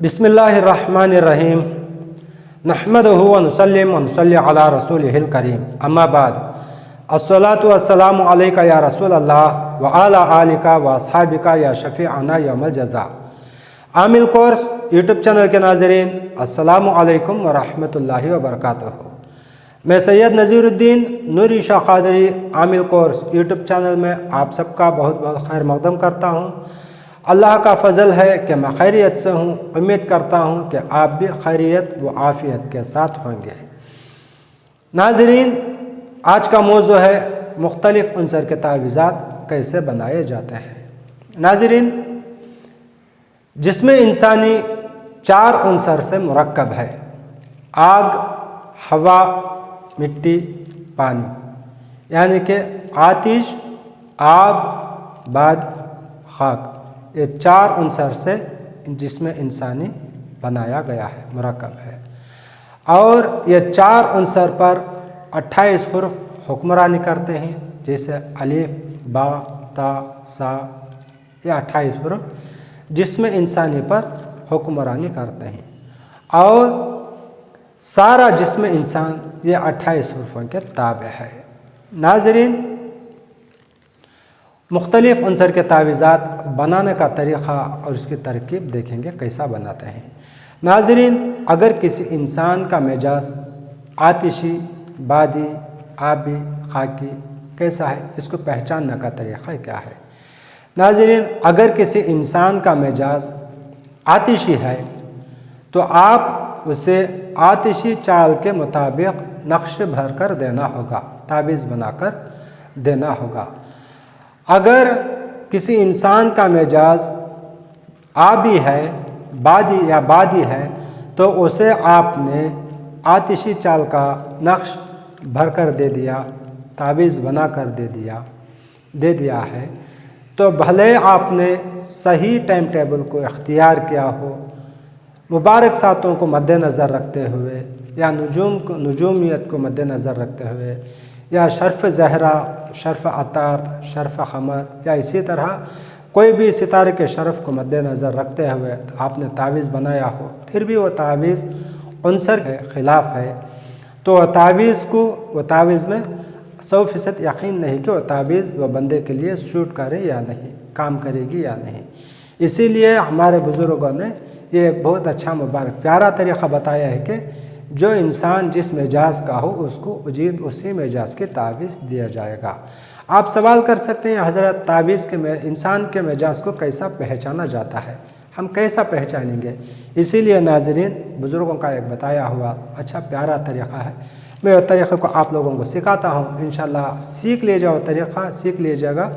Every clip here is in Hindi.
बिस्मिल्लाहिर्रहमानिर्रहीम नहमदुहु व नुसल्ली अला रसूलिहिल करीम अम्मा बाद अस्सलातु वस्सलामु अलैका या रसूल अल्लाह व अला आलिका व अस्हाबिका या शफीअना यौमल जज़ा। आमिल कोर्स यूट्यूब चैनल के नाज़रीन अस्सलामु अलैकुम व रहमतुल्लाहि व बरकातुहू। मैं सैयद नज़ीरुद्दीन नूरी शाह क़ादरी आमिल कोर्स यूट्यूब चैनल में आप सबका बहुत बहुत खैर मक़दम करता हूँ। अल्लाह का फ़ज़ल है कि मैं खैरियत से हूँ। उम्मीद करता हूँ कि आप भी खैरियत व आफ़ियत के साथ होंगे। नाज़रीन, आज का मौज़ू है मुख्तलिफ़ उन्सर के तावीज़ात कैसे बनाए जाते हैं। नाज़रीन, जिस्म इंसानी 4 उन्सर से मुरक्कब है: आग, हवा, मिट्टी, पानी, यानी कि आतिश, आब, बाद, खाक। ये 4 उन्सर से जिस्म इंसानी बनाया गया है, मुरक्कब है। और ये 4 उन्सर पर 28 हुर्फ हुक्मरानी करते हैं, जैसे अलिफ, बा, ता, सा। ये 28 हुर्फ जिस्म इंसानी पर हुक्मरानी करते हैं और सारा जिस्म इंसान ये 28 हुर्फों के ताबे है। नाज़रीन, मुख्तलिफ़ उन्सर के तावीज़ात बनाने का तरीक़ा और इसकी तरकीब देखेंगे कैसा बनाते हैं। नाज़रीन, अगर किसी इंसान का मिजाज आतिशी, बादी, आबी, खाकी कैसा है, इसको पहचानने का तरीक़ा क्या है। नाज़रीन, अगर किसी इंसान का मिजाज आतिशी है तो आप उसे आतिशी चाल के मुताबिक नक्श भर कर देना होगा, ताबीज़ बनाकर देना होगा। अगर किसी इंसान का मिजाज आबी है, बादी या बादी है, तो उसे आपने आतिशी चाल का नक्श भर कर दे दिया, ताबीज़ बना कर दे दिया है, तो भले आपने सही टाइम टेबल को इख्तियार किया हो, मुबारक सातों को मद्देनज़र रखते हुए या नजूमियत को मद्देनज़र रखते हुए या शर्फ़ ज़हरा, शर्फ़ अतार, शर्फ़ क़मर या इसी तरह कोई भी सितारे के शर्फ़ को मद्देनज़र रखते हुए आपने तावीज़ बनाया हो, फिर भी वो तावीज़ उन्सर के ख़िलाफ़ है, तो वह तावीज़ में 100% यकीन नहीं कि वह तावीज़ वह बंदे के लिए सूट करे या नहीं, काम करेगी या नहीं। इसीलिए हमारे बुज़ुर्गों ने ये बहुत अच्छा मुबारक प्यारा तरीक़ा बताया है कि जो इंसान जिस मिजाज का हो उसको उसी मिजाज की तावीज़ दिया जाएगा। आप सवाल कर सकते हैं, हज़रत तावीज़ के इंसान के मिजाज को कैसा पहचाना जाता है, हम कैसा पहचानेंगे। इसीलिए नाज़रीन, बुज़ुर्गों का एक बताया हुआ अच्छा प्यारा तरीक़ा है, मैं उस तरीक़े को आप लोगों को सिखाता हूँ। इंशाअल्लाह सीख लीजिएगा, तरीक़ा सीख लीजिएगा,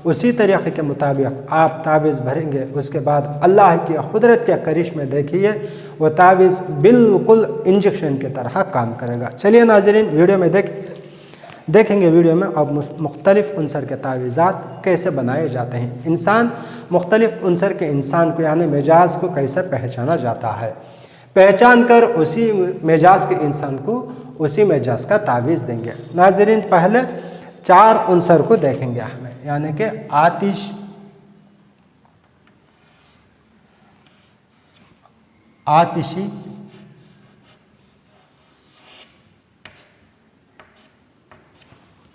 उसी तरीक़े के मुताबिक आप तावीज़ भरेंगे। उसके बाद अल्लाह की कुदरत के करिश्मे देखिए, वो तावीज़ बिल्कुल इंजेक्शन की तरह काम करेगा। चलिए नाज़रीन, वीडियो में देखेंगे वीडियो में अब मुख्तलिफ़ उन्सर के तावीज़ात कैसे बनाए जाते हैं। इंसान मुख्तलिफ़ उन्सर के इंसान को यानी मिजाज को कैसे पहचाना जाता है, पहचान कर उसी मिजाज के इंसान को उसी मिजाज का तावीज़ देंगे। नाज़रीन, पहले 4 उन्सर को देखेंगे हमें, यानी कि आतिश, आतिशी,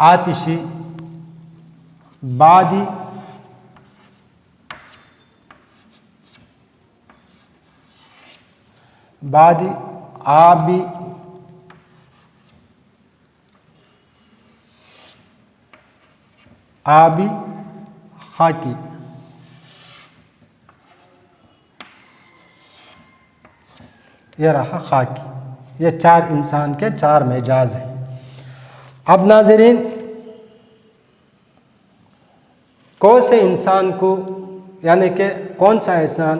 आतिशी, बादी, आबी, खाकी। ये रहा खाकी। ये 4 इंसान के 4 मिजाज हैं। अब नाज़रीन, कौन से इंसान को यानी कि कौन सा इंसान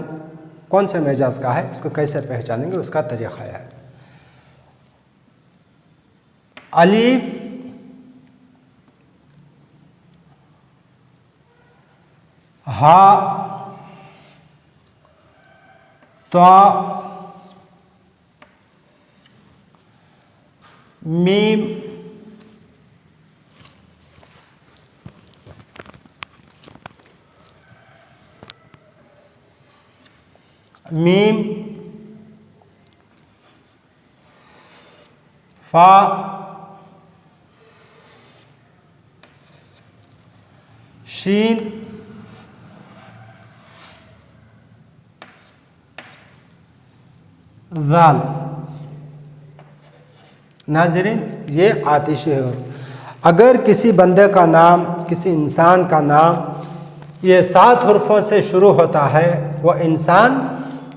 कौन से मिजाज का है, उसको कैसे पहचानेंगे, उसका तरीक़ा है। अलिफ, हा, त्वा, मीम, मीम फा, शीन, ज़ाल। नाज़रीन, ये आतिशी हुरूफ। अगर किसी बंदे का नाम, किसी इंसान का नाम ये 7 हुर्फ़ों से शुरू होता है, वो इंसान,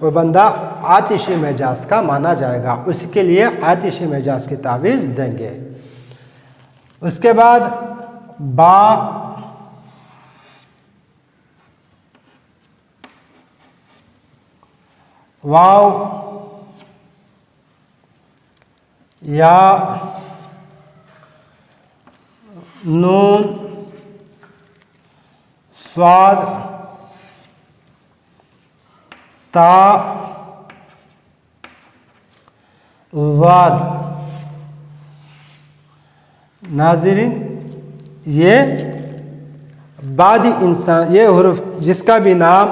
वो बंदा आतिशी मिजाज का माना जाएगा। उसके लिए आतिशी मिजाज की तावीज़ देंगे। उसके बाद बा, वाव, या, नून, स्वाद, ता, ज़ाद। नाज़रीन, ये बादी इंसान, ये हुरूफ जिसका भी नाम,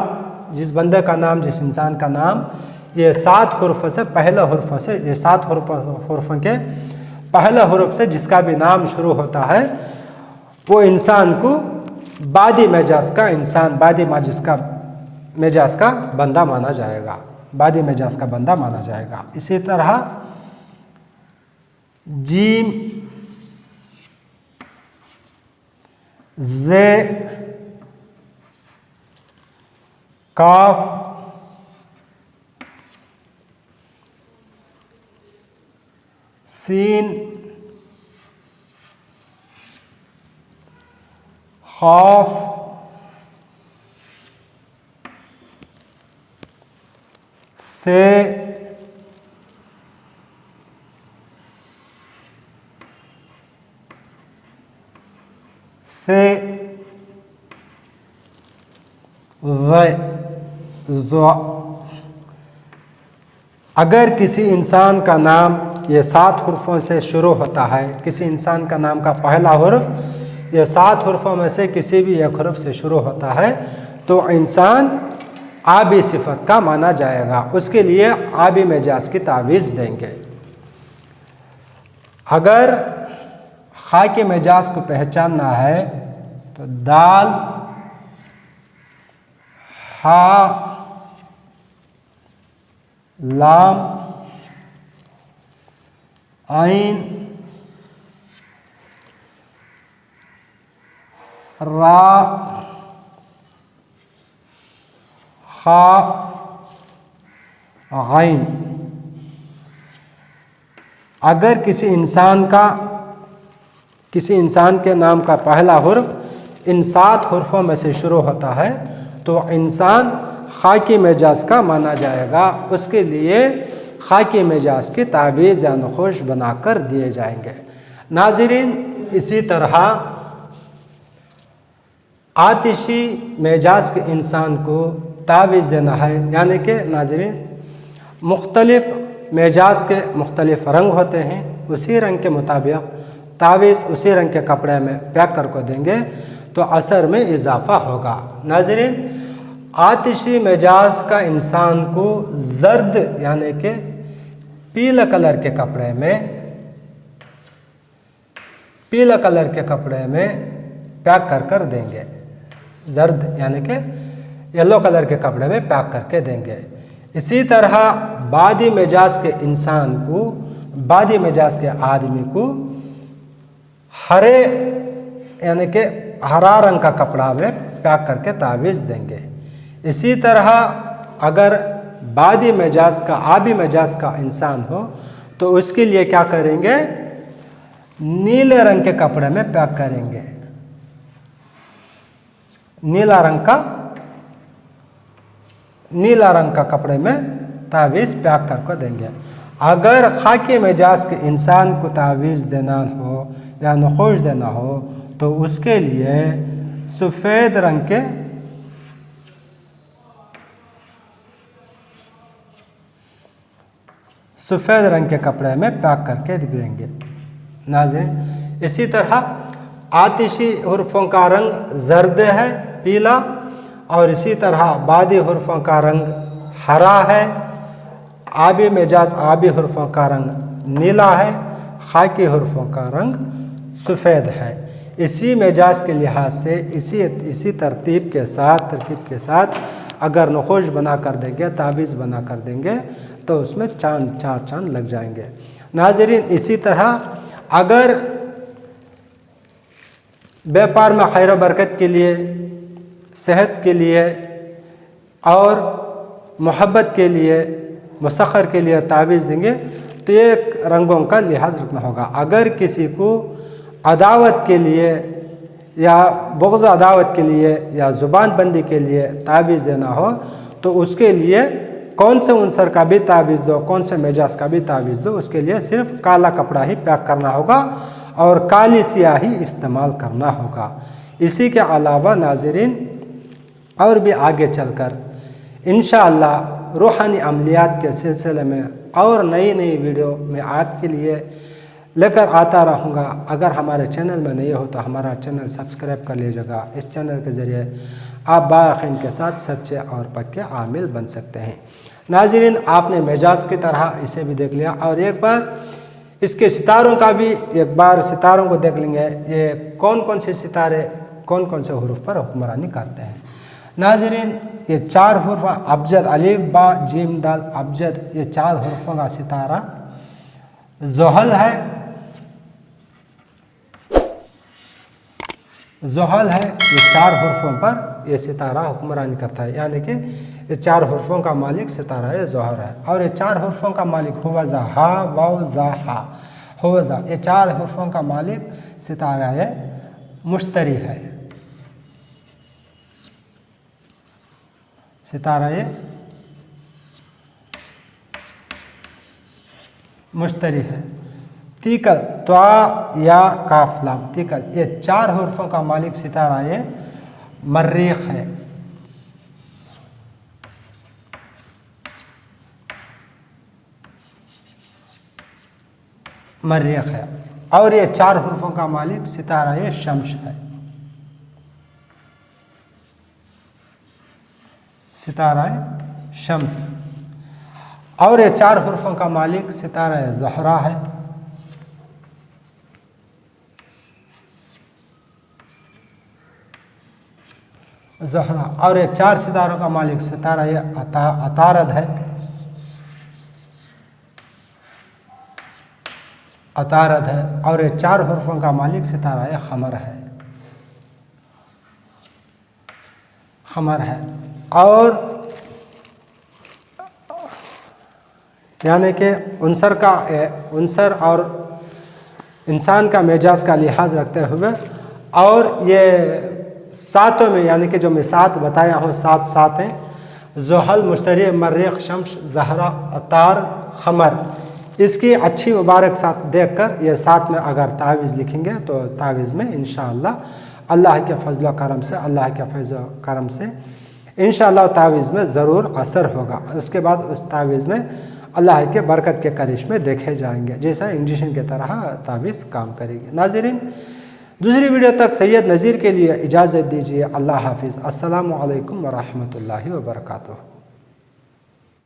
जिस बंदे का नाम, जिस इंसान का नाम ये 7 हुरूफ से, पहले हुरूफ से, ये 7 हुरूफों के पहले हुरूफ से जिसका भी नाम शुरू होता है, वो इंसान को बादी मिजाज का इंसान, बादी मिजाज का बंदा माना जाएगा। बादी मिजाज का बंदा माना जाएगा। इसी तरह जीम, जे, काफ, सीन, खौफ, से, अगर किसी इंसान का नाम ये 7 हुर्फ़ों से शुरू होता है, किसी इंसान का नाम का पहला हुर्फ ये 7 हुर्फ़ों में से किसी भी एक हुर्फ से शुरू होता है, तो इंसान आबी सिफत का माना जाएगा। उसके लिए आबी मिजाज की तावीज़ देंगे। अगर खाकी मिजाज को पहचानना है तो दाल, हा, लाम, आइन, रा, खा, गैन। अगर किसी इंसान के नाम का पहला हुर्फ इन 7 हुर्फों में से शुरू होता है, तो इंसान खाकी मिजाज का माना जाएगा। उसके लिए खाकी मिजाज की तावीज़ या नखोश बनाकर दिए जाएंगे। नाज़रीन, इसी तरह आतिशी मिजाज के इंसान को तावीज़ देना है, यानी कि नाज़रीन मुख्तलिफ़ मिजाज के मुख्तलिफ़ रंग होते हैं, उसी रंग के मुताबिक तावीज़ उसी रंग के कपड़े में पैक कर को देंगे तो असर में इजाफ़ा होगा। नाज़रीन, आतिशी मिजाज का इंसान को जर्द यानी कि पीला कलर के कपड़े में पैक कर देंगे। जर्द यानी कि येलो कलर के कपड़े में पैक करके देंगे। इसी तरह बादी मिजाज के इंसान को, बादी मिजाज के आदमी को हरे यानी कि हरा रंग का कपड़ा में पैक करके तावीज़ देंगे। इसी तरह अगर बादी मिजाज का, आबी मिजाज का इंसान हो तो उसके लिए क्या करेंगे, नीले रंग के कपड़े में पैक करेंगे। नीला रंग का कपड़े में तावीज़ पैक करके देंगे। अगर खाकी मिजाज के इंसान को तावीज़ देना हो या नखोश देना हो तो उसके लिए सफ़ेद रंग के कपड़े में पैक करके देंगे। नाज़रीन, इसी तरह आतिशी हुर्फ़ों का रंग जर्द है, पीला, और इसी तरह बादी हुर्फ़ों का रंग हरा है, आबी मिजाज आबी हुर्फ़ों का रंग नीला है, खाकी हुर्फों का रंग सफ़ेद है। इसी मिजाज के लिहाज से इसी तरकीब के साथ अगर नखोश बना कर देंगे, ताबीज़ बना कर देंगे तो उसमें चार चांद लग जाएंगे। नाज़रीन, इसी तरह अगर व्यापार में खैर बरकत के लिए, सेहत के लिए और मोहब्बत के लिए, मुसख्खर के लिए ताबीज़ देंगे तो ये रंगों का लिहाज रखना होगा। अगर किसी को अदावत के लिए या बुग़्ज़ अदावत के लिए या ज़ुबान बंदी के लिए ताबीज़ देना हो तो उसके लिए कौन से उनसर का भी ताबीज़ दो, कौन से मिजाज का भी ताबीज़ दो, उसके लिए सिर्फ काला कपड़ा ही पैक करना होगा और काली स्याही इस्तेमाल करना होगा। इसी के अलावा नाज़रीन, और भी आगे चलकर इंशाअल्लाह रूहानी अमलियात के सिलसिले में और नई वीडियो मैं आपके लिए लेकर आता रहूँगा। अगर हमारे चैनल में नहीं हो तो हमारा चैनल सब्सक्राइब कर लीजिएगा। इस चैनल के ज़रिए आप बायकीन के साथ सच्चे और पक्के आमिल बन सकते हैं। नाज़रीन, आपने मिजाज की तरह इसे भी देख लिया और एक बार इसके सितारों का भी सितारों को देख लेंगे। ये कौन कौन से सितारे कौन कौन से हुरूफ पर हुक्मरानी करते हैं। नाज़रीन, ये 4 हुरूफ अबजद, अलिफ बा जीम दाल अबजद, ये 4 हुरूफों का सितारा ज़ुहल है। ये 4 हुरूफों पर ये सितारा हुक्मरानी करता है, यानी कि ये 4 हुरूफों का मालिक सितारा है ज़ोहर है। और ये 4 हुरूफों का मालिक हुवज़ा, हा वाव ज़ा हा, हुवज़ा, ये 4 हुरूफों का मालिक सितारा है मुश्तरी है। सितारा ये मुश्तरी है। तीकल, त्वा या काफ लाम, तीकल, ये 4 हुरूफों का मालिक सितारा ये मर्रीख है। मर्रीख है। और ये 4 हुरूफों का मालिक सितारा ये शम्स है। सितारा शम्स। और ये 4 हुरूफों का मालिक सितारा ज़हरा है। ज़हरा। और ये 4 सितारों का मालिक सितारा ये अतारद है। अतारद है। और ये 4 हुरूफों का मालिक सितारा ये खमर है। खमर है। और यानी कि उनसर और इंसान का मिजाज का लिहाज रखते हुए और ये 7 में, यानी कि जो मैं 7 बताया हूँ, 7 हैं, ज़ुहल, मुश्तरी, मर्रीख, शम्स, ज़हरा, अतार, खमर, इसकी अच्छी मुबारक साथ देख कर ये 7 में अगर तावीज़ लिखेंगे तो तावीज़ में इंशाअल्लाह अल्लाह के फजल करम से, अल्लाह के फजल करम से इंशाअल्लाह तावीज़ में ज़रूर असर होगा। उसके बाद उस तावीज़ में अल्लाह के बरकत के करिश्मे देखे जाएंगे, जैसा इंजेक्शन की तरह तावीज़ काम करेगी। नाज़रीन, दूसरी वीडियो तक सैयद नज़ीर के लिए इजाज़त दीजिए। अल्लाह हाफिज़। अस्सलामु अलैकुम व रहमतुल्लाहि व बरकातुहू।